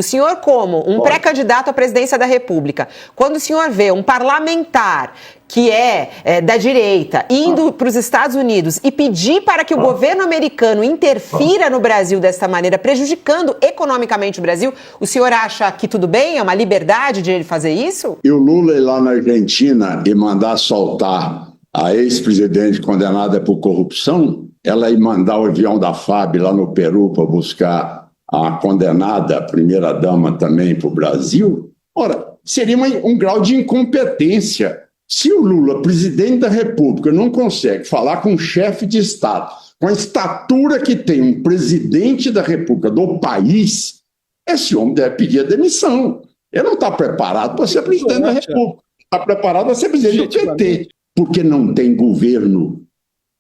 O senhor, como um pré-candidato à presidência da República, quando o senhor vê um parlamentar que é da direita indo para os Estados Unidos e pedir para que o governo americano interfira no Brasil desta maneira, prejudicando economicamente o Brasil, o senhor acha que tudo bem? É uma liberdade de ele fazer isso? E o Lula ir lá na Argentina e mandar soltar a ex-presidente condenada por corrupção, ela ir mandar o avião da FAB lá no Peru para buscar a condenada, a primeira-dama também para o Brasil, ora, seria um grau de incompetência. Se o Lula, presidente da República, não consegue falar com um chefe de Estado, com a estatura que tem um presidente da República do país, esse homem deve pedir a demissão. Ele não está preparado para ser presidente da República. Está preparado para ser presidente do PT, porque não tem governo.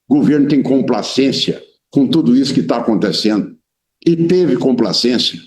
O governo tem complacência com tudo isso que está acontecendo. E teve complacência,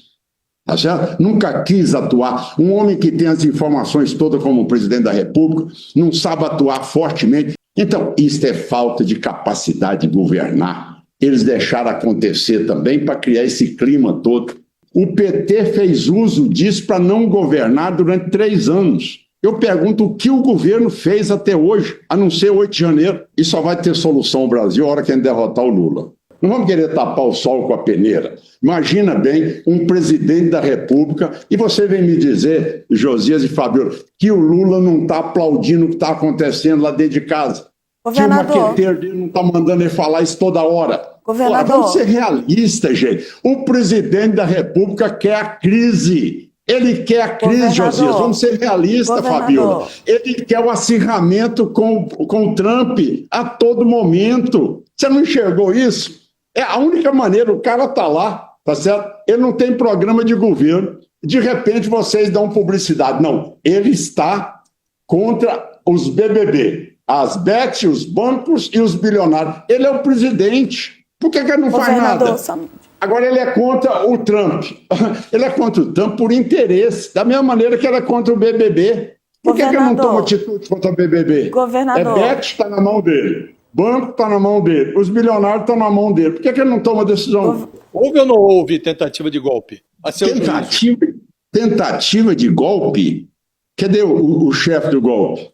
tá certo? Nunca quis atuar. Um homem que tem as informações todas como presidente da República, não sabe atuar fortemente. Então, isso é falta de capacidade de governar. Eles deixaram acontecer também para criar esse clima todo. O PT fez uso disso para não governar durante 3 anos. Eu pergunto o que o governo fez até hoje, a não ser 8 de janeiro. E só vai ter solução no Brasil a hora que a gente derrotar o Lula. Não vamos querer tapar o sol com a peneira. Imagina bem um presidente da República e você vem me dizer, Josias e Fabiola, que o Lula não está aplaudindo o que está acontecendo lá dentro de casa. Governador. Que o maqueteiro dele não está mandando ele falar isso toda hora. Governador. Ora, vamos ser realistas, gente. O presidente da República quer a crise. Ele quer a crise, Josias. Vamos ser realistas, Fabiola. Ele quer o acirramento com o Trump a todo momento. Você não enxergou isso? É a única maneira, o cara está lá, tá certo? Ele não tem programa de governo. De repente vocês dão publicidade. Não, ele está contra os BBB, as bets, os bancos e os bilionários. Ele é o presidente. Por que ele não faz nada? Agora ele é contra o Trump. Ele é contra o Trump por interesse, da mesma maneira que ele é contra o BBB. Por que ele não toma atitude contra o BBB? Governador. É bet, está na mão dele. Banco está na mão dele, os milionários estão na mão dele. Por que ele não toma decisão? Houve ou não houve tentativa de golpe? Tentativa de golpe? Cadê o chefe do golpe?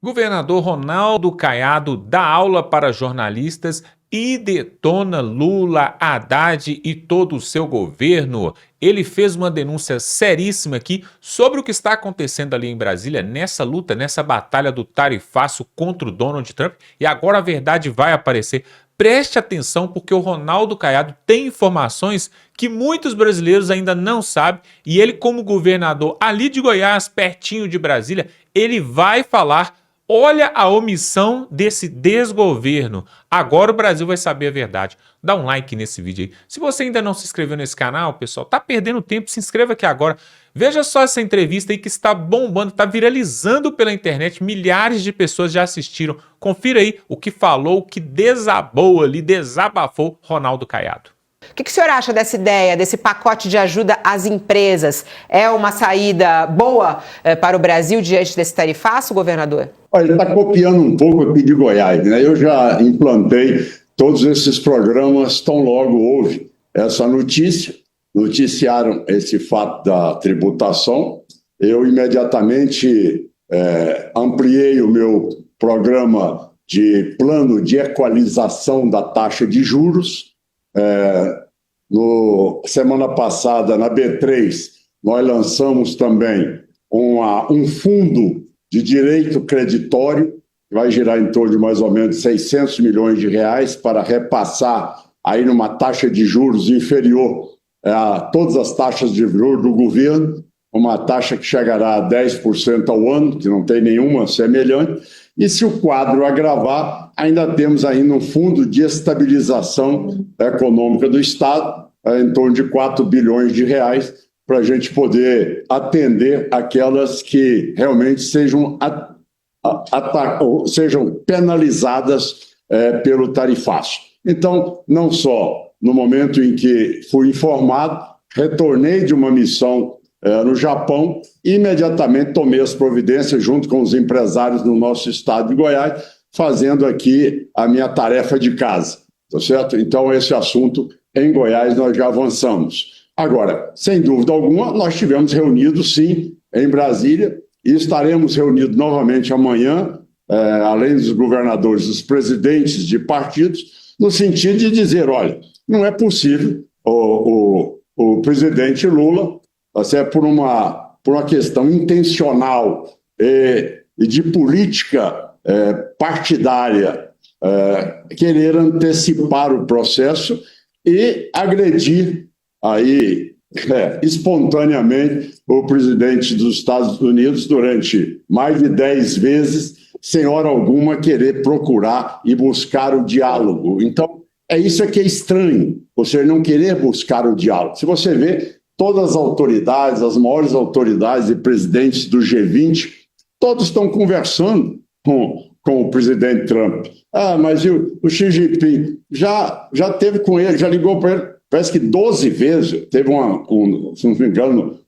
Governador Ronaldo Caiado dá aula para jornalistas e detona Lula, Haddad e todo o seu governo. Ele fez uma denúncia seríssima aqui sobre o que está acontecendo ali em Brasília, nessa luta, nessa batalha do tarifaço contra o Donald Trump. E agora a verdade vai aparecer. Preste atenção, porque o Ronaldo Caiado tem informações que muitos brasileiros ainda não sabem. E ele, como governador ali de Goiás, pertinho de Brasília, ele vai falar. Olha a omissão desse desgoverno. Agora o Brasil vai saber a verdade. Dá um like nesse vídeo aí. Se você ainda não se inscreveu nesse canal, pessoal, tá perdendo tempo, se inscreva aqui agora. Veja só essa entrevista aí que está bombando, está viralizando pela internet. Milhares de pessoas já assistiram. Confira aí o que falou, o que desabou ali, desabafou Ronaldo Caiado. O que o senhor acha dessa ideia, desse pacote de ajuda às empresas? É uma saída boa para o Brasil diante desse tarifaço, governador? Olha, ele está copiando um pouco aqui de Goiás, né? Eu já implantei todos esses programas, tão logo houve essa notícia, noticiaram esse fato da tributação. Eu imediatamente ampliei o meu programa de plano de equalização da taxa de juros. Semana passada, na B3, nós lançamos também um fundo de direito creditório, que vai girar em torno de mais ou menos 600 milhões de reais para repassar aí numa taxa de juros inferior a todas as taxas de juros do governo, uma taxa que chegará a 10% ao ano, que não tem nenhuma semelhante, e se o quadro agravar, ainda temos ainda um fundo de estabilização econômica do Estado, em torno de 4 bilhões de reais, para a gente poder atender aquelas que realmente sejam penalizadas pelo tarifaço. Então, não só no momento em que fui informado, retornei de uma missão no Japão e imediatamente tomei as providências junto com os empresários no nosso estado de Goiás, fazendo aqui a minha tarefa de casa, tá certo? Então, esse assunto em Goiás nós já avançamos. Agora, sem dúvida alguma, nós estivemos reunidos, sim, em Brasília, e estaremos reunidos novamente amanhã, além dos governadores, os presidentes de partidos, no sentido de dizer, olha, não é possível o presidente Lula, por uma questão intencional e de política partidária, querer antecipar o processo e agredir aí espontaneamente o presidente dos Estados Unidos durante mais de 10 vezes, sem hora alguma querer procurar e buscar o diálogo. Então, isso que é estranho, você não querer buscar o diálogo. Se você vê todas as autoridades, as maiores autoridades e presidentes do G20, todos estão conversando com o presidente Trump. Mas o Xi Jinping já teve com ele, já ligou para ele, parece que 12 vezes. Teve se não me engano,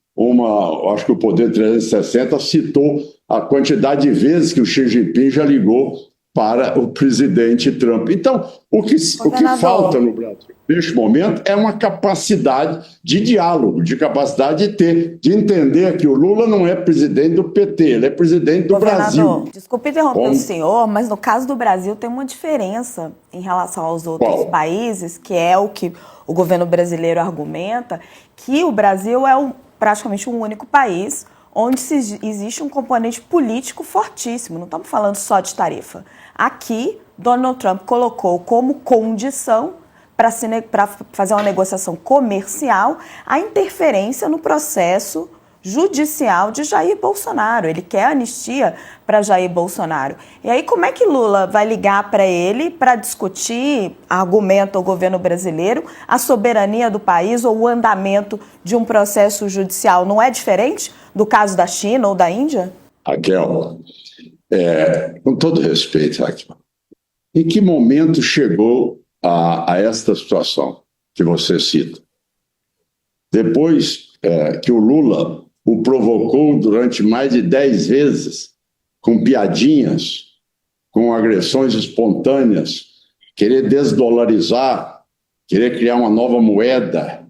acho que o Poder 360 citou a quantidade de vezes que o Xi Jinping já ligou para o presidente Trump. Então, o que falta no Brasil neste momento é uma capacidade de diálogo, de capacidade de entender que o Lula não é presidente do PT, ele é presidente do Brasil. Desculpe interromper o senhor, mas no caso do Brasil tem uma diferença em relação aos outros países, que é o que o governo brasileiro argumenta, que o Brasil é praticamente um único país onde existe um componente político fortíssimo. Não estamos falando só de tarifa. Aqui, Donald Trump colocou como condição para fazer uma negociação comercial a interferência no processo judicial de Jair Bolsonaro. Ele quer anistia para Jair Bolsonaro. E aí, como é que Lula vai ligar para ele para discutir, argumenta o governo brasileiro, a soberania do país ou o andamento de um processo judicial? Não é diferente do caso da China ou da Índia? Raquel, com todo respeito, Raquel, em que momento chegou a esta situação que você cita? Depois que o Lula o provocou durante mais de 10 vezes, com piadinhas, com agressões espontâneas, querer desdolarizar, querer criar uma nova moeda,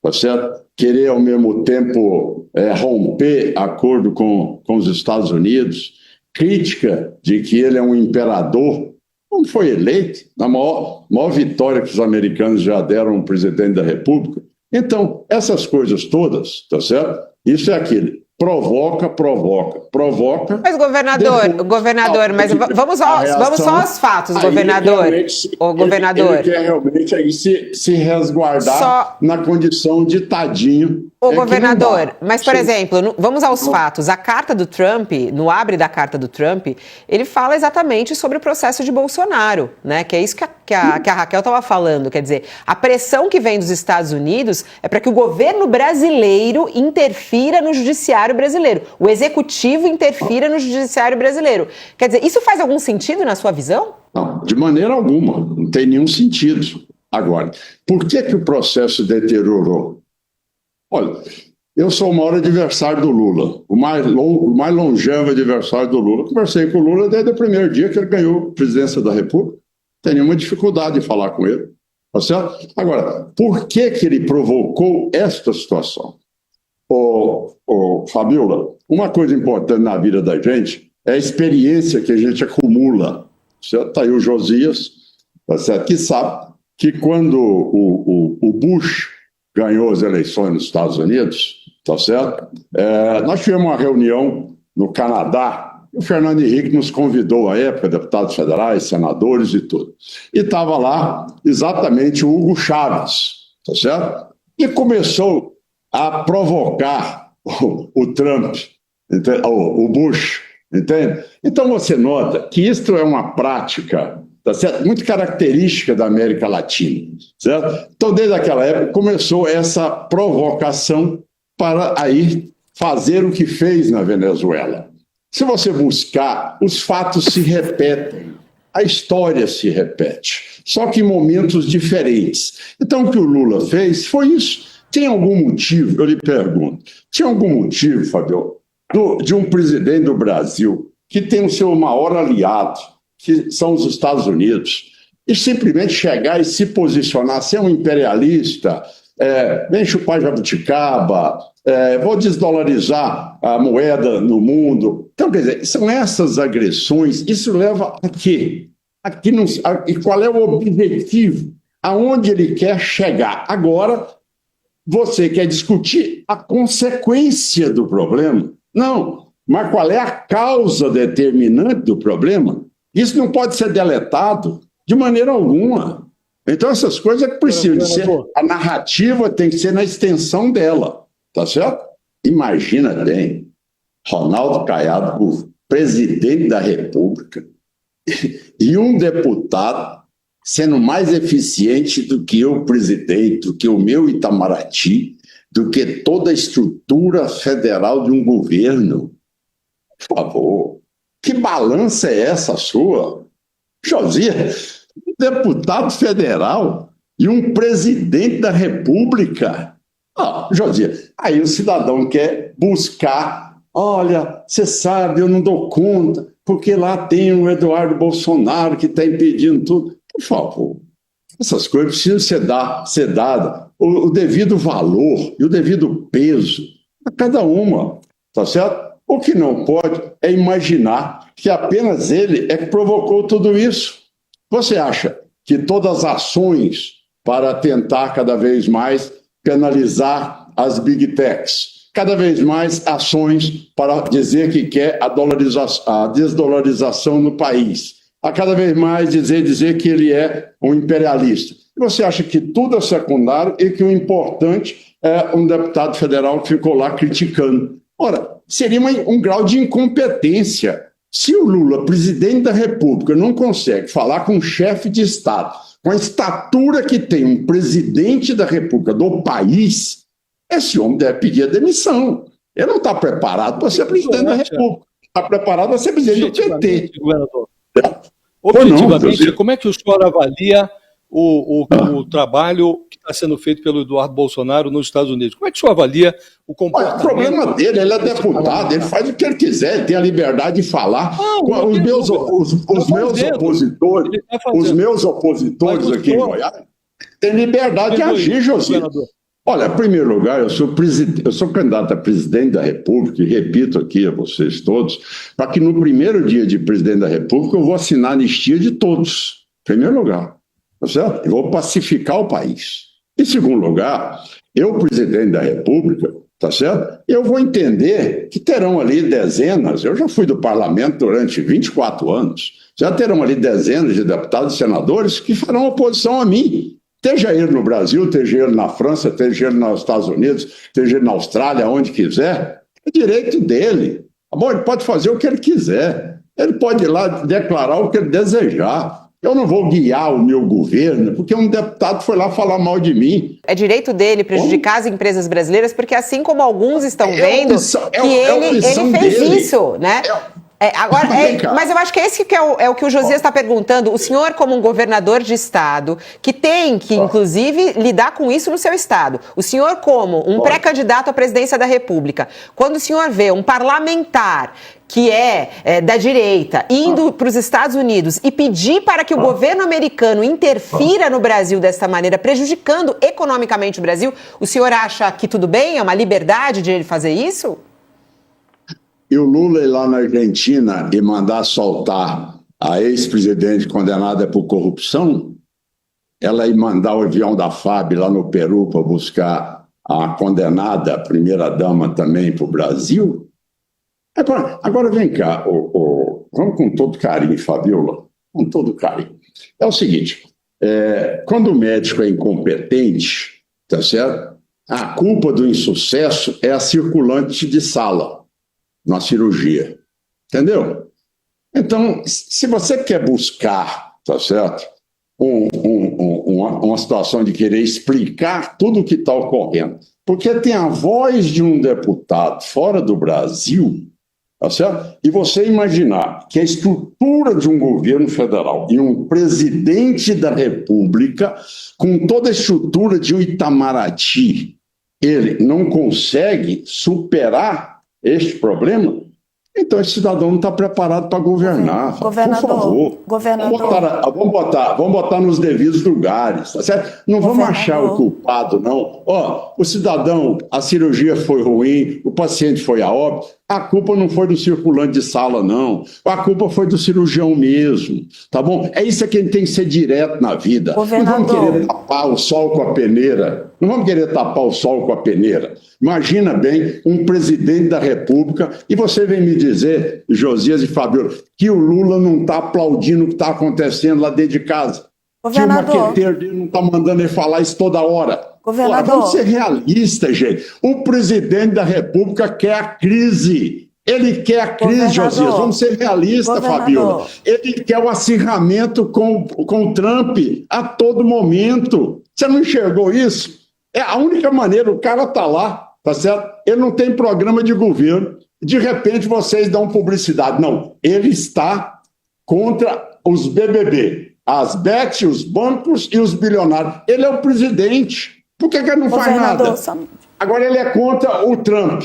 tá certo? Querer, ao mesmo tempo, romper acordo com os Estados Unidos, crítica de que ele é um imperador, não foi eleito, na maior vitória que os americanos já deram ao presidente da República. Então, essas coisas todas, tá certo? Isso é aquilo. Provoca. Mas, governador, mas vamos só aos fatos, governador. Ele quer realmente aí se resguardar na condição de tadinho. Governador, mas, por exemplo, vamos aos fatos. A carta do Trump, no abre da carta do Trump, ele fala exatamente sobre o processo de Bolsonaro, né? Que é isso que a Raquel estava falando. Quer dizer, a pressão que vem dos Estados Unidos é para que o governo brasileiro interfira no judiciário brasileiro. O executivo interfira no judiciário brasileiro. Quer dizer, isso faz algum sentido na sua visão? Não, de maneira alguma. Não tem nenhum sentido. Agora, por que o processo deteriorou? Olha, eu sou o maior adversário do Lula, o mais longevo adversário do Lula. Conversei com o Lula desde o primeiro dia que ele ganhou a presidência da República. Não tenho nenhuma dificuldade de falar com ele. Tá certo? Agora, por que ele provocou esta situação? Fabiola, uma coisa importante na vida da gente é a experiência que a gente acumula. Certo? Tá aí o Josias, tá certo? Que sabe que quando o Bush ganhou as eleições nos Estados Unidos, tá certo? Nós tivemos uma reunião no Canadá, o Fernando Henrique nos convidou à época, deputados federais, senadores e tudo. E estava lá exatamente o Hugo Chávez, tá certo? E começou a provocar o Trump, o Bush, entende? Então você nota que isto é uma prática, tá certo? Muito característica da América Latina, certo? Então, desde aquela época, começou essa provocação para aí fazer o que fez na Venezuela. Se você buscar, os fatos se repetem, a história se repete, só que em momentos diferentes. Então, o que o Lula fez foi isso. Tem algum motivo, eu lhe pergunto, tinha algum motivo, Fabio, de um presidente do Brasil que tem o seu maior aliado, que são os Estados Unidos, e simplesmente chegar e se posicionar, ser um imperialista, vem chupar jabuticaba, vou desdolarizar a moeda no mundo. Então, quer dizer, são essas agressões, isso leva a quê? E qual é o objetivo? Aonde ele quer chegar? Agora, você quer discutir a consequência do problema? Não, mas qual é a causa determinante do problema? Isso não pode ser deletado de maneira alguma. Então, essas coisas é que precisam de ser. A narrativa tem que ser na extensão dela, tá certo? Imagina bem, Ronaldo Caiado, o presidente da República, e um deputado sendo mais eficiente do que o presidente, do que o meu Itamaraty, do que toda a estrutura federal de um governo. Por favor, que balança é essa sua? Josias, um deputado federal e um presidente da República. Josias, aí o cidadão quer buscar, olha, você sabe, eu não dou conta, porque lá tem o Eduardo Bolsonaro que está impedindo tudo. Por favor, essas coisas precisam ser dadas o devido valor e o devido peso a cada uma, tá certo? O que não pode é imaginar que apenas ele é que provocou tudo isso. Você acha que todas as ações para tentar cada vez mais penalizar as big techs, cada vez mais ações para dizer que quer a desdolarização no país, a cada vez mais dizer que ele é um imperialista. E você acha que tudo é secundário e que o importante é um deputado federal que ficou lá criticando. Ora, seria um grau de incompetência. Se o Lula, presidente da República, não consegue falar com um chefe de Estado, com a estatura que tem um presidente da República do país, esse homem deve pedir a demissão. Ele não está preparado para ser presidente da República. Está preparado para ser presidente do PT. Governador, objetivamente, como é que o senhor avalia o trabalho que está sendo feito pelo Eduardo Bolsonaro nos Estados Unidos? Como é que o senhor avalia o comportamento? O problema dele, ele é deputado, ele faz o que ele quiser, ele tem a liberdade de falar. Os meus opositores aqui em Goiás têm liberdade de agir, José. Olha, em primeiro lugar, eu sou candidato a presidente da República, e repito aqui a vocês todos, para que no primeiro dia de presidente da República eu vou assinar a anistia de todos. Em primeiro lugar, tá certo? Eu vou pacificar o país. Em segundo lugar, eu, presidente da República, tá certo? Eu vou entender que terão ali dezenas, eu já fui do parlamento durante 24 anos, já terão ali dezenas de deputados e senadores que farão oposição a mim. Esteja ele no Brasil, esteja ele na França, esteja ele nos Estados Unidos, esteja ele na Austrália, onde quiser, é direito dele. Bom, ele pode fazer o que ele quiser, ele pode ir lá declarar o que ele desejar. Eu não vou guiar o meu governo porque um deputado foi lá falar mal de mim. É direito dele prejudicar as empresas brasileiras, porque assim como alguns estão vendo ele fez isso, né? Mas eu acho que esse que é o que o Josias está perguntando. O senhor, como um governador de estado, que tem que, inclusive, lidar com isso no seu estado. O senhor, como um pré-candidato à presidência da República, quando o senhor vê um parlamentar que é da direita indo para os Estados Unidos e pedir para que o governo americano interfira no Brasil dessa maneira, prejudicando economicamente o Brasil, o senhor acha que tudo bem? É uma liberdade de ele fazer isso? E o Lula ir lá na Argentina e mandar soltar a ex-presidente condenada por corrupção, ela ir mandar o avião da FAB lá no Peru para buscar a condenada, a primeira-dama também para o Brasil. Agora vem cá, vamos com todo carinho, Fabiola, com todo carinho. É o seguinte, quando o médico é incompetente, tá certo? A culpa do insucesso é a circulante de sala na cirurgia, entendeu? Então, se você quer buscar, tá certo, uma situação de querer explicar tudo o que está ocorrendo, porque tem a voz de um deputado fora do Brasil, tá certo? E você imaginar que a estrutura de um governo federal e um presidente da República, com toda a estrutura de um Itamaraty, ele não consegue superar este problema, Então esse cidadão não está preparado para governar. Governador, por favor. Vamos botar nos devidos lugares, tá certo? Não vamos achar o culpado, não. O cidadão, a cirurgia foi ruim, o paciente foi a óbito, a culpa não foi do circulante de sala, não. A culpa foi do cirurgião mesmo, tá bom? É isso que a gente tem que ser direto na vida. Governador. Não vamos querer tapar o sol com a peneira. Não vamos querer tapar o sol com a peneira. Imagina bem um presidente da República e você vem me dizer, Josias e Fabiola, que o Lula não está aplaudindo o que está acontecendo lá dentro de casa. Governador. Que o maqueteiro dele não está mandando ele falar isso toda hora. Governador. Vamos ser realistas, gente. O presidente da República quer a crise. Ele quer a crise, Josias. Vamos ser realistas, Fabiola. Ele quer o acirramento com o Trump a todo momento. Você não enxergou isso? É a única maneira, o cara está lá, tá certo? Ele não tem programa de governo. De repente vocês dão publicidade. Não, ele está contra os BBB, as bets, os bancos e os bilionários. Ele é o presidente. Por que ele não faz nada? Agora ele é contra o Trump.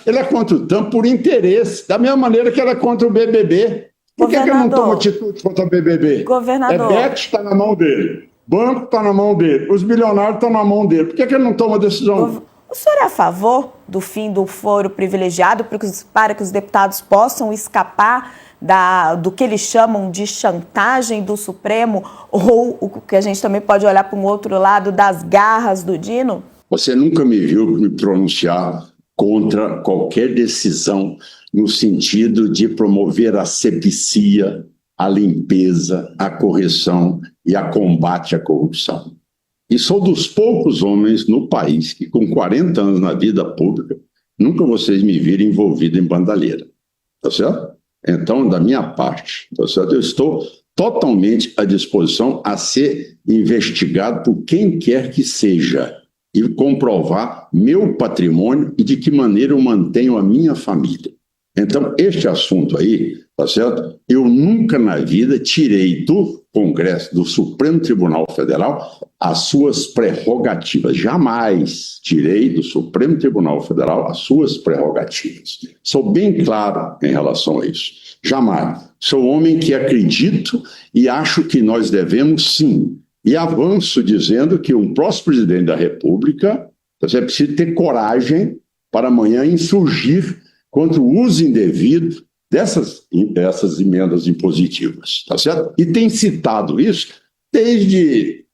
Ele é contra o Trump por interesse, da mesma maneira que ele é contra o BBB. Por que ele não toma atitude contra o BBB? Governador. É bet, está na mão dele. Banco está na mão dele. Os bilionários estão na mão dele. Por que ele não toma decisão? O senhor é a favor do fim do foro privilegiado para que os deputados possam escapar do que eles chamam de chantagem do Supremo, ou o que a gente também pode olhar para um outro lado, das garras do Dino? Você nunca me viu me pronunciar contra qualquer decisão no sentido de promover a asepsia, a limpeza, a correção e a combate à corrupção. E sou dos poucos homens no país que, com 40 anos na vida pública, nunca vocês me viram envolvido em bandalheira. Tá certo? Então, da minha parte, tá certo? Eu estou totalmente à disposição a ser investigado por quem quer que seja e comprovar meu patrimônio e de que maneira eu mantenho a minha família. Então, este assunto aí, tá certo? Eu nunca na vida tirei do Congresso, do Supremo Tribunal Federal, as suas prerrogativas. Jamais tirei do Supremo Tribunal Federal as suas prerrogativas. Sou bem claro em relação a isso. Jamais. Sou homem que acredito e acho que nós devemos, sim. E avanço dizendo que um próximo presidente da República, você precisa ter coragem para amanhã insurgir contra o uso indevido dessas emendas impositivas, tá certo? E tem citado isso desde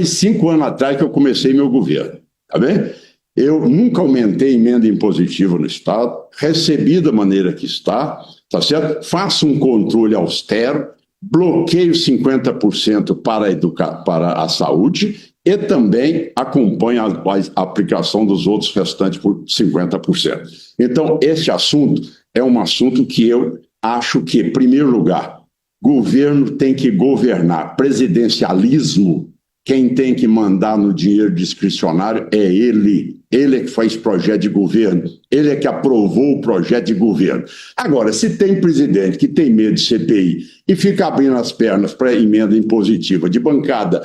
5 anos atrás que eu comecei meu governo, tá bem? Eu nunca aumentei emenda impositiva no Estado, recebi da maneira que está, tá certo? Faço um controle austero, bloqueio 50% para a saúde e também acompanha a aplicação dos outros restantes por 50%. Então, esse assunto é um assunto que eu acho que, em primeiro lugar, governo tem que governar. Presidencialismo, quem tem que mandar no dinheiro discricionário é ele. Ele é que faz projeto de governo. Ele é que aprovou o projeto de governo. Agora, se tem presidente que tem medo de CPI e fica abrindo as pernas para emenda impositiva de bancada,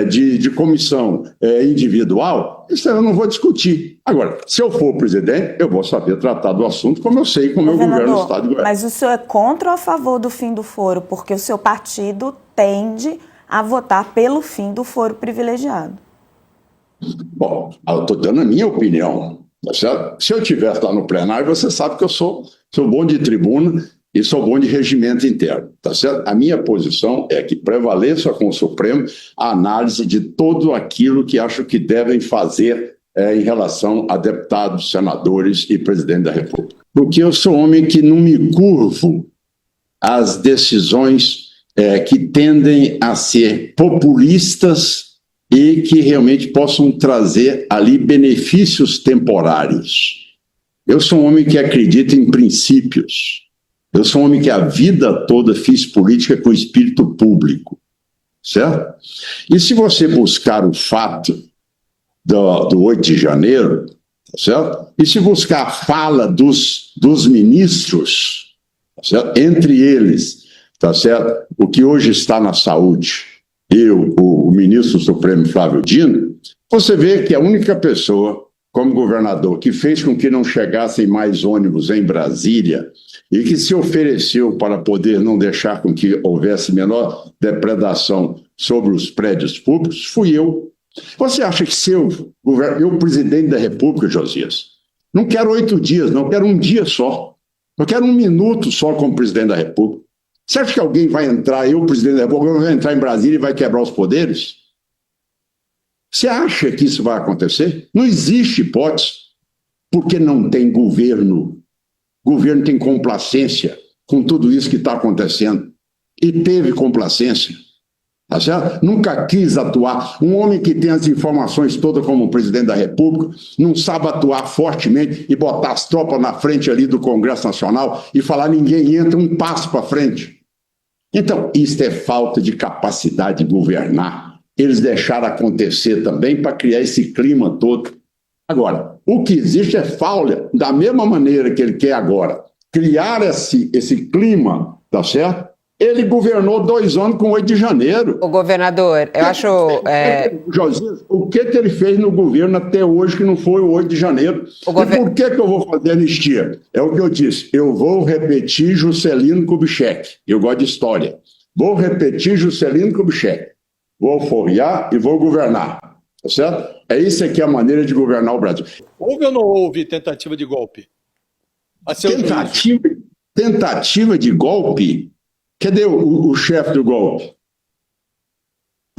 de comissão individual, isso eu não vou discutir. Agora, se eu for presidente, eu vou saber tratar do assunto como eu sei como eu governo o Estado de Goiás. Mas o senhor é contra ou a favor do fim do foro? Porque o seu partido tende a votar pelo fim do foro privilegiado. Bom, eu estou dando a minha opinião, tá certo? Se eu estivesse lá no plenário, você sabe que eu sou bom de tribuna e sou bom de regimento interno, tá certo? A minha posição é que prevaleça com o Supremo a análise de tudo aquilo que acho que devem fazer em relação a deputados, senadores e presidente da República. Porque eu sou homem que não me curvo às decisões que tendem a ser populistas e que realmente possam trazer ali benefícios temporários. Eu sou um homem que acredita em princípios. Eu sou um homem que a vida toda fiz política com espírito público, certo? E se você buscar o fato do 8 de janeiro, certo? E se buscar a fala dos ministros, certo? Entre eles, tá certo? O que hoje está na saúde, o ministro Supremo Flávio Dino, você vê que a única pessoa como governador, que fez com que não chegassem mais ônibus em Brasília e que se ofereceu para poder não deixar com que houvesse menor depredação sobre os prédios públicos, fui eu. Você acha que se eu, presidente da República, Josias, não quero 8 dias, não quero um dia só, eu quero 1 minuto só como presidente da República. Você acha que alguém vai entrar, eu, presidente da República, vai entrar em Brasília e vai quebrar os poderes? Você acha que isso vai acontecer? Não existe hipótese, porque não tem governo. O governo tem complacência com tudo isso que está acontecendo. E teve complacência. Tá certo? Nunca quis atuar. Um homem que tem as informações todas como presidente da República não sabe atuar fortemente e botar as tropas na frente ali do Congresso Nacional e falar ninguém entra um passo para frente. Então, isso é falta de capacidade de governar. Eles deixaram acontecer também para criar esse clima todo. Agora, o que existe é Fauler, da mesma maneira que ele quer agora criar esse clima, tá certo? Ele governou 2 anos com 8 de janeiro. O governador, eu acho... Josias, o que ele fez no governo até hoje que não foi o 8 de janeiro? E por que eu vou fazer anistia? É o que eu disse, eu vou repetir Juscelino Kubitschek. Eu gosto de história. Vou repetir Juscelino Kubitschek. Vou forrear e vou governar, tá certo? É isso aqui a maneira de governar o Brasil. Houve ou não houve tentativa de golpe? Tentativa de golpe? Cadê o chefe do golpe?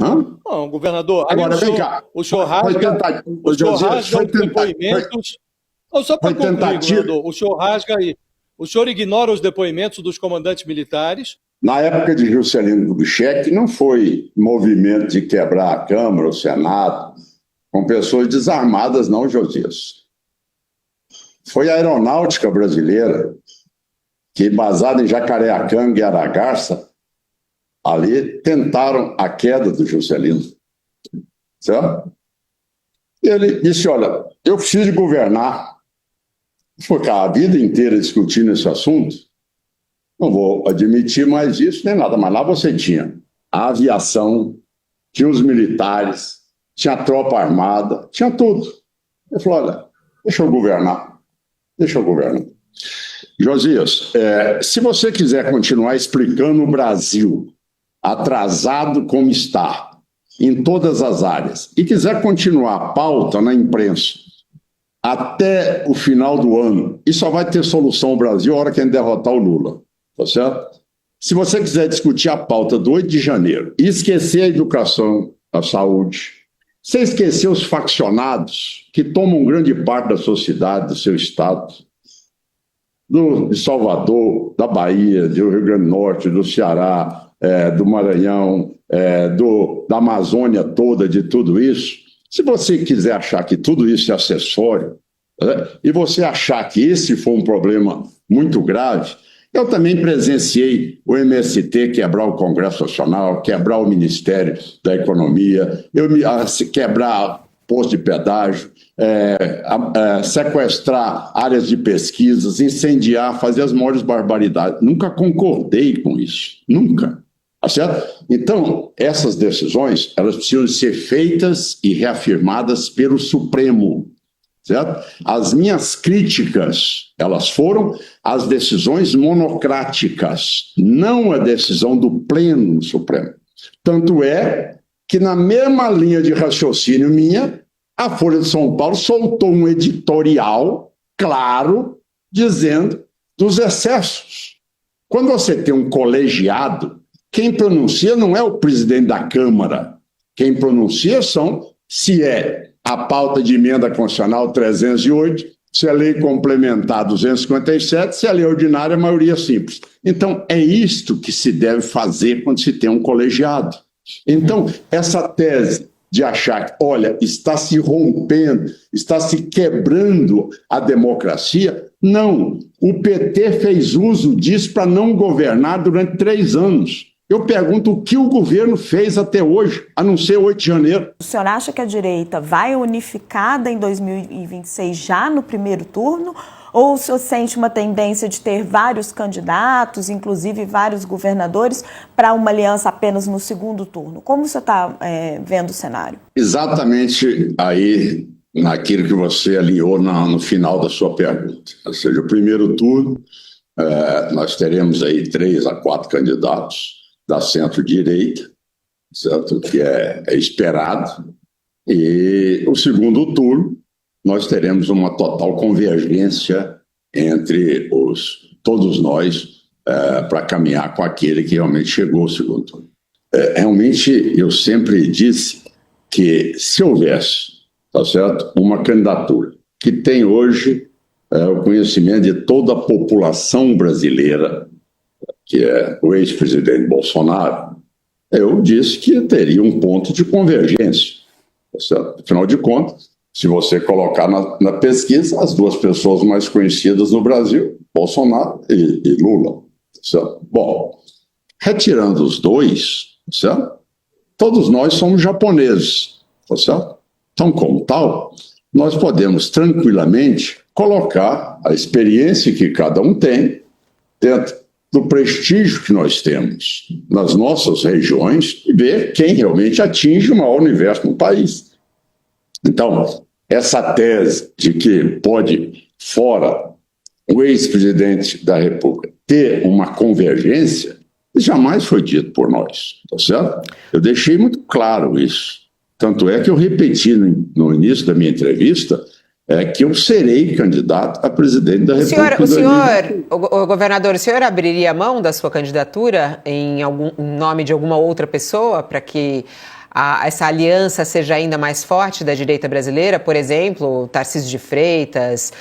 Hã? Não, governador. Agora, vem cá. O senhor rasga os depoimentos. Não, só para concluir, governador. O senhor ignora os depoimentos dos comandantes militares. Na época de Juscelino Kubitschek, não foi movimento de quebrar a Câmara, o Senado, com pessoas desarmadas, não, Josias. Foi a aeronáutica brasileira, que, baseada em Jacareacanga e Aragarça, ali tentaram a queda do Juscelino. Certo? E ele disse, olha, eu preciso de governar. Ficar a vida inteira discutindo esse assunto, não vou admitir mais isso nem nada, mas lá você tinha a aviação, tinha os militares, tinha a tropa armada, tinha tudo. Ele falou, olha, deixa eu governar. Josias, se você quiser continuar explicando o Brasil atrasado como está, em todas as áreas, e quiser continuar a pauta na imprensa até o final do ano, e só vai ter solução o Brasil a hora que a gente derrotar o Lula. Tá certo? Se você quiser discutir a pauta do 8 de janeiro e esquecer a educação, a saúde, você esquecer os faccionados que tomam grande parte da sociedade do seu estado, de Salvador, da Bahia, do Rio Grande do Norte, do Ceará, do Maranhão, da Amazônia toda, de tudo isso, se você quiser achar que tudo isso é acessório, e você achar que esse foi um problema muito grave, eu também presenciei o MST quebrar o Congresso Nacional, quebrar o Ministério da Economia, quebrar posto de pedágio, sequestrar áreas de pesquisas, incendiar, fazer as maiores barbaridades. Nunca concordei com isso, nunca. Tá certo? Então, essas decisões, elas precisam ser feitas e reafirmadas pelo Supremo. Certo? As minhas críticas, elas foram as decisões monocráticas, não a decisão do Pleno Supremo. Tanto é que, na mesma linha de raciocínio minha, a Folha de São Paulo soltou um editorial claro, dizendo dos excessos. Quando você tem um colegiado, quem pronuncia não é o presidente da Câmara, quem pronuncia se é a pauta de emenda constitucional 308, se é lei complementar 257, se é lei ordinária, maioria simples. Então, é isto que se deve fazer quando se tem um colegiado. Então, essa tese de achar que, olha, está se rompendo, está se quebrando a democracia, não. O PT fez uso disso para não governar durante 3 anos. Eu pergunto o que o governo fez até hoje, a não ser 8 de janeiro. O senhor acha que a direita vai unificada em 2026 já no primeiro turno? Ou o senhor sente uma tendência de ter vários candidatos, inclusive vários governadores, para uma aliança apenas no segundo turno? Como o senhor está vendo o cenário? Exatamente aí naquilo que você alinhou no final da sua pergunta. Ou seja, o primeiro turno, nós teremos aí 3 a 4 candidatos da centro-direita, certo? Que é esperado. E o segundo turno, nós teremos uma total convergência entre todos nós para caminhar com aquele que realmente chegou ao segundo turno. Realmente, eu sempre disse que se houvesse, tá certo, uma candidatura que tem hoje o conhecimento de toda a população brasileira, que é o ex-presidente Bolsonaro, eu disse que teria um ponto de convergência. Tá certo? Afinal de contas, se você colocar na pesquisa as 2 pessoas mais conhecidas no Brasil, Bolsonaro e Lula. Tá certo? Bom, retirando os 2, tá certo? Todos nós somos japoneses. Tá certo? Então, como tal, nós podemos tranquilamente colocar a experiência que cada um tem dentro do prestígio que nós temos nas nossas regiões e ver quem realmente atinge o maior universo no país. Então, essa tese de que pode, fora o ex-presidente da República, ter uma convergência, jamais foi dito por nós, tá certo? Eu deixei muito claro isso. Tanto é que eu repeti no início da minha entrevista que eu serei candidato a presidente da República. Governador, o senhor abriria mão da sua candidatura em nome de alguma outra pessoa para que essa aliança seja ainda mais forte da direita brasileira? Por exemplo, Tarcísio de Freitas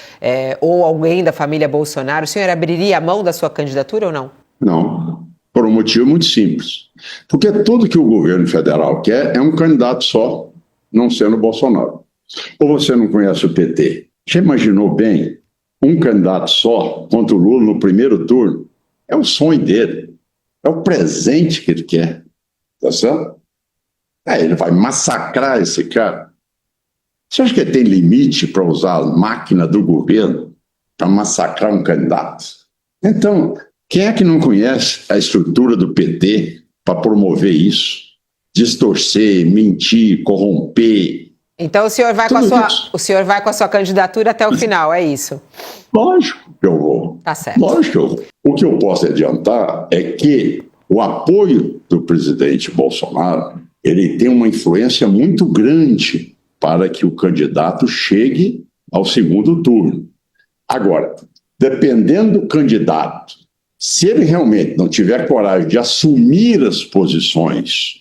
ou alguém da família Bolsonaro. O senhor abriria mão da sua candidatura ou não? Não, por um motivo muito simples. Porque tudo que o governo federal quer é um candidato só, não sendo Bolsonaro. Ou você não conhece o PT? Já imaginou bem um candidato só contra o Lula no primeiro turno? É o sonho dele. É o presente que ele quer. Tá certo? Ele vai massacrar esse cara. Você acha que ele tem limite para usar a máquina do governo para massacrar um candidato? Então, quem é que não conhece a estrutura do PT para promover isso? Distorcer, mentir, corromper. Então o senhor vai com a sua candidatura até o final, é isso? Lógico que eu vou. Tá certo. Lógico que eu vou. O que eu posso adiantar é que o apoio do presidente Bolsonaro, ele tem uma influência muito grande para que o candidato chegue ao segundo turno. Agora, dependendo do candidato, se ele realmente não tiver coragem de assumir as posições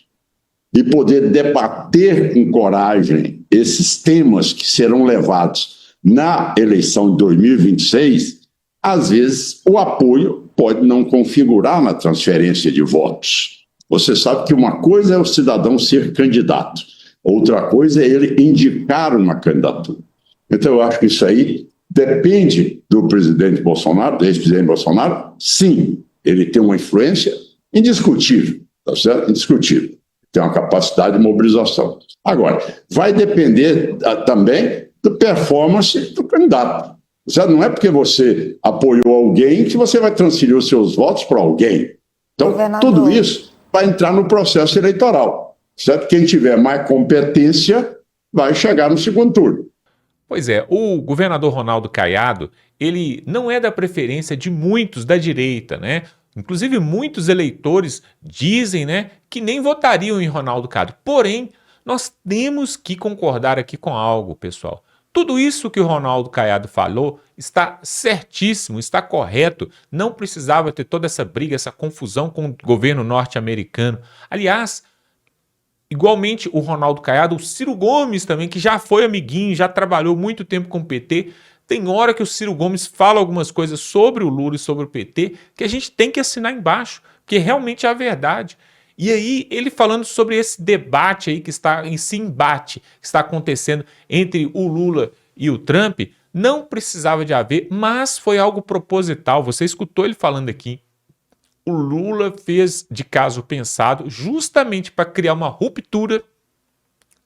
e poder debater com coragem esses temas que serão levados na eleição de 2026, às vezes o apoio pode não configurar na transferência de votos. Você sabe que uma coisa é o cidadão ser candidato, outra coisa é ele indicar uma candidatura. Então eu acho que isso aí depende do presidente Bolsonaro, do ex-presidente Bolsonaro. Sim, ele tem uma influência indiscutível, tá certo? Indiscutível. Tem uma capacidade de mobilização. Agora, vai depender também da performance do candidato. Não é porque você apoiou alguém que você vai transferir os seus votos para alguém. Então, tudo isso vai entrar no processo eleitoral. Certo? Quem tiver mais competência vai chegar no segundo turno. Pois é, o governador Ronaldo Caiado, ele não é da preferência de muitos da direita, né? Inclusive, muitos eleitores dizem, né, que nem votariam em Ronaldo Caiado. Porém, nós temos que concordar aqui com algo, pessoal. Tudo isso que o Ronaldo Caiado falou está certíssimo, está correto. Não precisava ter toda essa briga, essa confusão com o governo norte-americano. Aliás, igualmente o Ronaldo Caiado, o Ciro Gomes também, que já foi amiguinho, já trabalhou muito tempo com o PT. Tem hora que o Ciro Gomes fala algumas coisas sobre o Lula e sobre o PT que a gente tem que assinar embaixo, porque realmente é a verdade. E aí, ele falando sobre esse debate aí, esse embate que está acontecendo entre o Lula e o Trump, não precisava de haver, mas foi algo proposital. Você escutou ele falando aqui. O Lula fez de caso pensado justamente para criar uma ruptura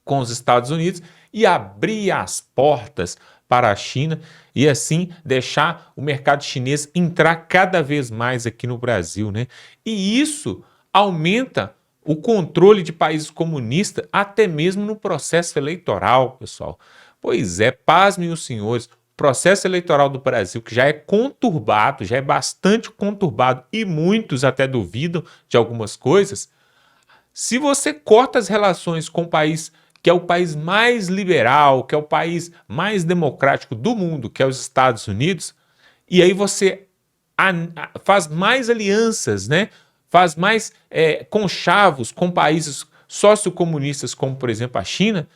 com os Estados Unidos e abrir as portas para a China e assim deixar o mercado chinês entrar cada vez mais aqui no Brasil, né? E isso aumenta o controle de países comunistas até mesmo no processo eleitoral, pessoal. Pois é, pasmem os senhores, o processo eleitoral do Brasil, que já é conturbado, já é bastante conturbado, e muitos até duvidam de algumas coisas, se você corta as relações com o país que é o país mais liberal, que é o país mais democrático do mundo, que é os Estados Unidos, e aí você faz mais alianças, né? Faz mais conchavos com países sociocomunistas, como por exemplo a China,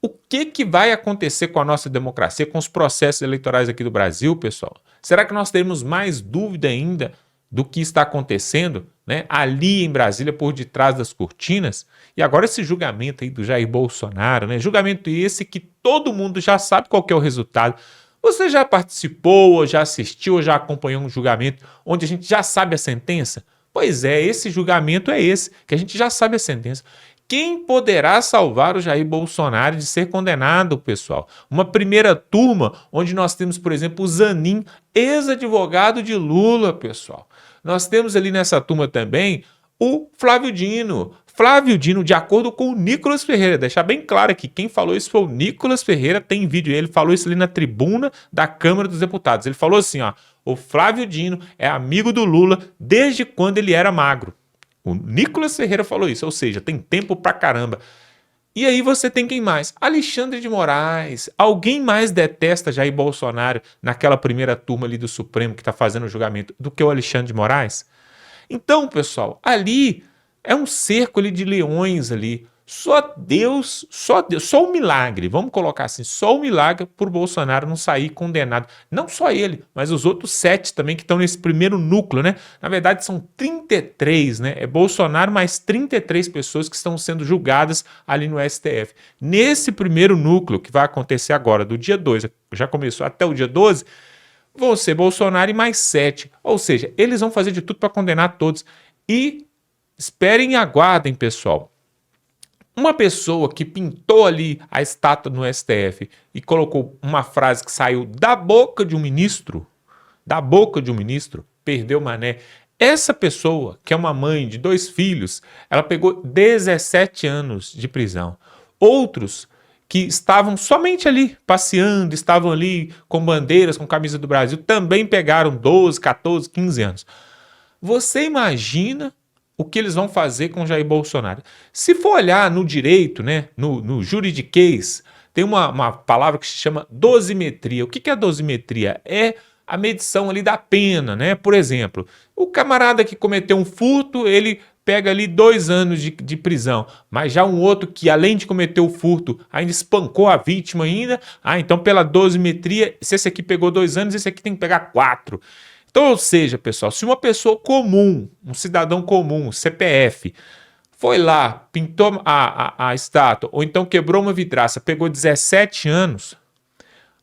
o que vai acontecer com a nossa democracia, com os processos eleitorais aqui do Brasil, pessoal? Será que nós teremos mais dúvida ainda do que está acontecendo, né, ali em Brasília, por detrás das cortinas? E agora esse julgamento aí do Jair Bolsonaro, né, julgamento esse que todo mundo já sabe qual que é o resultado. Você já participou, ou já assistiu, ou já acompanhou um julgamento onde a gente já sabe a sentença? Pois é, esse julgamento é esse, que a gente já sabe a sentença. Quem poderá salvar o Jair Bolsonaro de ser condenado, pessoal? Uma primeira turma onde nós temos, por exemplo, o Zanin, ex-advogado de Lula, pessoal. Nós temos ali nessa turma também o Flávio Dino. Flávio Dino, de acordo com o Nicolas Ferreira, deixar bem claro aqui, quem falou isso foi o Nicolas Ferreira, tem vídeo, ele falou isso ali na tribuna da Câmara dos Deputados. Ele falou assim, ó, o Flávio Dino é amigo do Lula desde quando ele era magro. O Nicolas Ferreira falou isso, ou seja, tem tempo pra caramba. E aí você tem quem mais? Alexandre de Moraes. Alguém mais detesta Jair Bolsonaro naquela primeira turma ali do Supremo que está fazendo o julgamento do que o Alexandre de Moraes? Então, pessoal, ali é um cerco ali de leões ali. Só Deus, só o milagre, vamos colocar assim, só o milagre por Bolsonaro não sair condenado. Não só ele, mas os outros 7 também que estão nesse primeiro núcleo, né? Na verdade são 33, né? É Bolsonaro mais 33 pessoas que estão sendo julgadas ali no STF. Nesse primeiro núcleo que vai acontecer agora, do dia 2, já começou até o dia 12, vão ser Bolsonaro e mais 7. Ou seja, eles vão fazer de tudo para condenar todos. E esperem e aguardem, pessoal. Uma pessoa que pintou ali a estátua no STF e colocou uma frase que saiu da boca de um ministro, perdeu mané. Essa pessoa, que é uma mãe de 2 filhos, ela pegou 17 anos de prisão. Outros que estavam somente ali passeando, estavam ali com bandeiras, com camisa do Brasil, também pegaram 12, 14, 15 anos. Você imagina o que eles vão fazer com Jair Bolsonaro? Se for olhar no direito, né, no juridiquês, tem uma palavra que se chama dosimetria. O que é a dosimetria? É a medição ali da pena, né? Por exemplo, o camarada que cometeu um furto, ele pega ali 2 anos de prisão, mas já um outro que, além de cometer o furto, ainda espancou a vítima ainda, então pela dosimetria, se esse aqui pegou 2 anos, esse aqui tem que pegar 4. Então, ou seja, pessoal, se uma pessoa comum, um cidadão comum, CPF, foi lá, pintou a estátua, ou então quebrou uma vidraça, pegou 17 anos,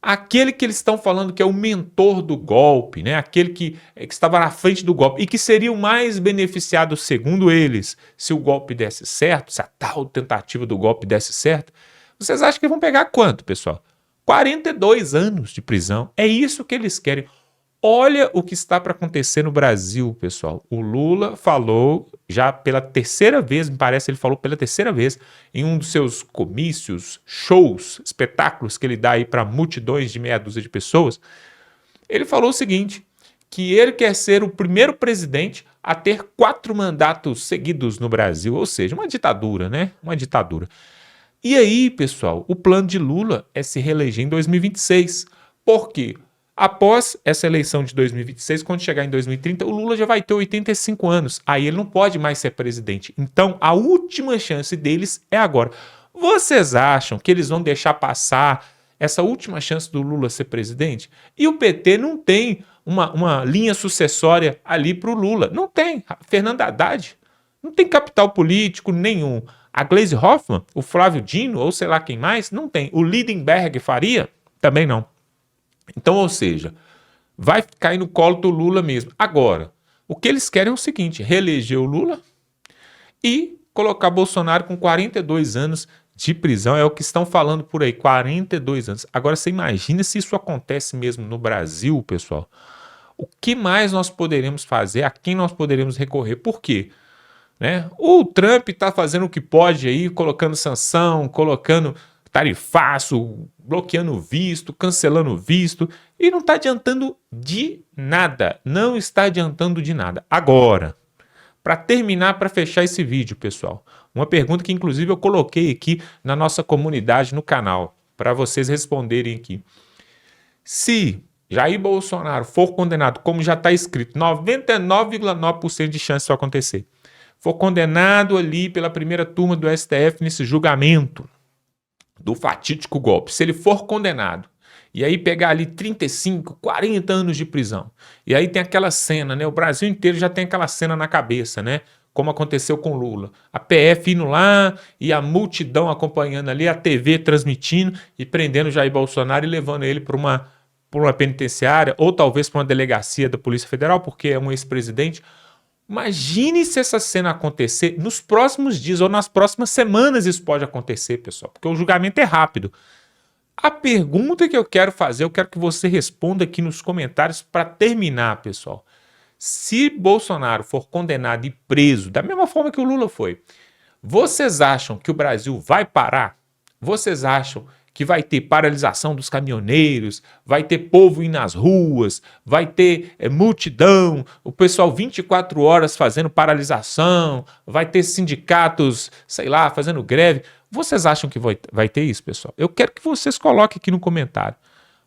aquele que eles estão falando que é o mentor do golpe, né? Aquele que estava na frente do golpe e que seria o mais beneficiado, segundo eles, se o golpe desse certo, se a tal tentativa do golpe desse certo, vocês acham que vão pegar quanto, pessoal? 42 anos de prisão. É isso que eles querem. Olha o que está para acontecer no Brasil, pessoal. O Lula falou já pela 3ª vez, me parece, ele falou pela 3ª vez, em um dos seus comícios, shows, espetáculos que ele dá aí para multidões de meia dúzia de pessoas. Ele falou o seguinte, que ele quer ser o primeiro presidente a ter 4 mandatos seguidos no Brasil, ou seja, uma ditadura, né? Uma ditadura. E aí, pessoal, o plano de Lula é se reeleger em 2026. Por quê? Após essa eleição de 2026, quando chegar em 2030, o Lula já vai ter 85 anos. Aí ele não pode mais ser presidente. Então, a última chance deles é agora. Vocês acham que eles vão deixar passar essa última chance do Lula ser presidente? E o PT não tem uma linha sucessória ali para o Lula. Não tem. Fernando Haddad não tem capital político nenhum. A Gleisi Hoffmann, o Flávio Dino, ou sei lá quem mais, não tem. O Lindenberg Faria, também não. Então, ou seja, vai cair no colo do Lula mesmo. Agora, o que eles querem é o seguinte, reeleger o Lula e colocar Bolsonaro com 42 anos de prisão. É o que estão falando por aí, 42 anos. Agora, você imagina se isso acontece mesmo no Brasil, pessoal? O que mais nós poderemos fazer? A quem nós poderemos recorrer? Por quê? Né? O Trump está fazendo o que pode aí, colocando sanção, tarifaço, bloqueando visto, cancelando visto, e não está adiantando de nada. Não está adiantando de nada. Agora, para terminar, para fechar esse vídeo, pessoal, uma pergunta que inclusive eu coloquei aqui na nossa comunidade, no canal, para vocês responderem aqui. Se Jair Bolsonaro for condenado, como já está escrito, 99,9% de chance disso acontecer, for condenado ali pela primeira turma do STF nesse julgamento do fatídico golpe, se ele for condenado, e aí pegar ali 35, 40 anos de prisão, e aí tem aquela cena, né? O Brasil inteiro já tem aquela cena na cabeça, né? Como aconteceu com Lula. A PF indo lá e a multidão acompanhando ali, a TV transmitindo e prendendo Jair Bolsonaro e levando ele para uma penitenciária, ou talvez para uma delegacia da Polícia Federal, porque é um ex-presidente. Imagine se essa cena acontecer nos próximos dias ou nas próximas semanas. Isso pode acontecer, pessoal, porque o julgamento é rápido. A pergunta que eu quero fazer, eu quero que você responda aqui nos comentários para terminar, pessoal. Se Bolsonaro for condenado e preso, da mesma forma que o Lula foi, vocês acham que o Brasil vai parar? Vocês acham que vai ter paralisação dos caminhoneiros, vai ter povo indo nas ruas, vai ter multidão, o pessoal 24 horas fazendo paralisação, vai ter sindicatos, sei lá, fazendo greve? Vocês acham que vai ter isso, pessoal? Eu quero que vocês coloquem aqui no comentário.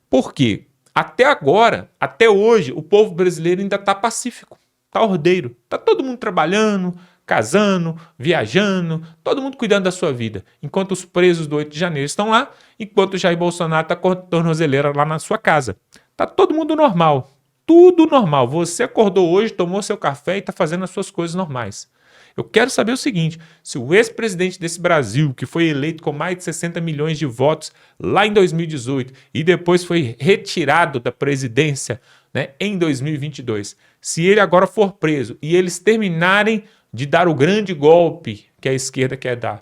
Por quê? Até agora, até hoje, o povo brasileiro ainda está pacífico, está ordeiro, está todo mundo trabalhando, casando, viajando, todo mundo cuidando da sua vida, enquanto os presos do 8 de janeiro estão lá, enquanto o Jair Bolsonaro está com a tornozeleira lá na sua casa. Está todo mundo normal, tudo normal. Você acordou hoje, tomou seu café e está fazendo as suas coisas normais. Eu quero saber o seguinte, se o ex-presidente desse Brasil, que foi eleito com mais de 60 milhões de votos lá em 2018 e depois foi retirado da presidência, né, em 2022, se ele agora for preso e eles terminarem de dar o grande golpe que a esquerda quer dar,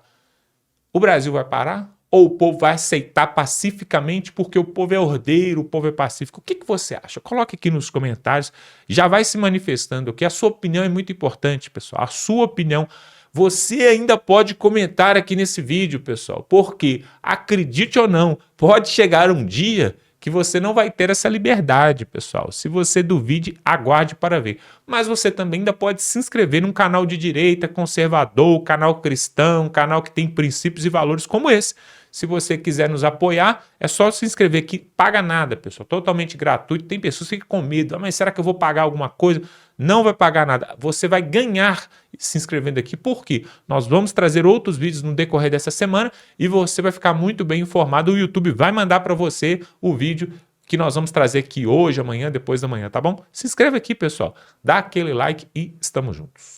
o Brasil vai parar? Ou o povo vai aceitar pacificamente porque o povo é ordeiro, o povo é pacífico? O que você acha? Coloque aqui nos comentários, já vai se manifestando aqui. A sua opinião é muito importante, pessoal. A sua opinião. Você ainda pode comentar aqui nesse vídeo, pessoal, porque, acredite ou não, pode chegar um dia que você não vai ter essa liberdade, pessoal. Se você duvide, aguarde para ver. Mas você também ainda pode se inscrever num canal de direita, conservador, canal cristão, canal que tem princípios e valores como esse. Se você quiser nos apoiar, é só se inscrever aqui, paga nada, pessoal, totalmente gratuito. Tem pessoas que ficam com medo, mas será que eu vou pagar alguma coisa? Não vai pagar nada, você vai ganhar se inscrevendo aqui, porque nós vamos trazer outros vídeos no decorrer dessa semana e você vai ficar muito bem informado. O YouTube vai mandar para você o vídeo que nós vamos trazer aqui hoje, amanhã, depois da manhã, tá bom? Se inscreve aqui, pessoal, dá aquele like e estamos juntos.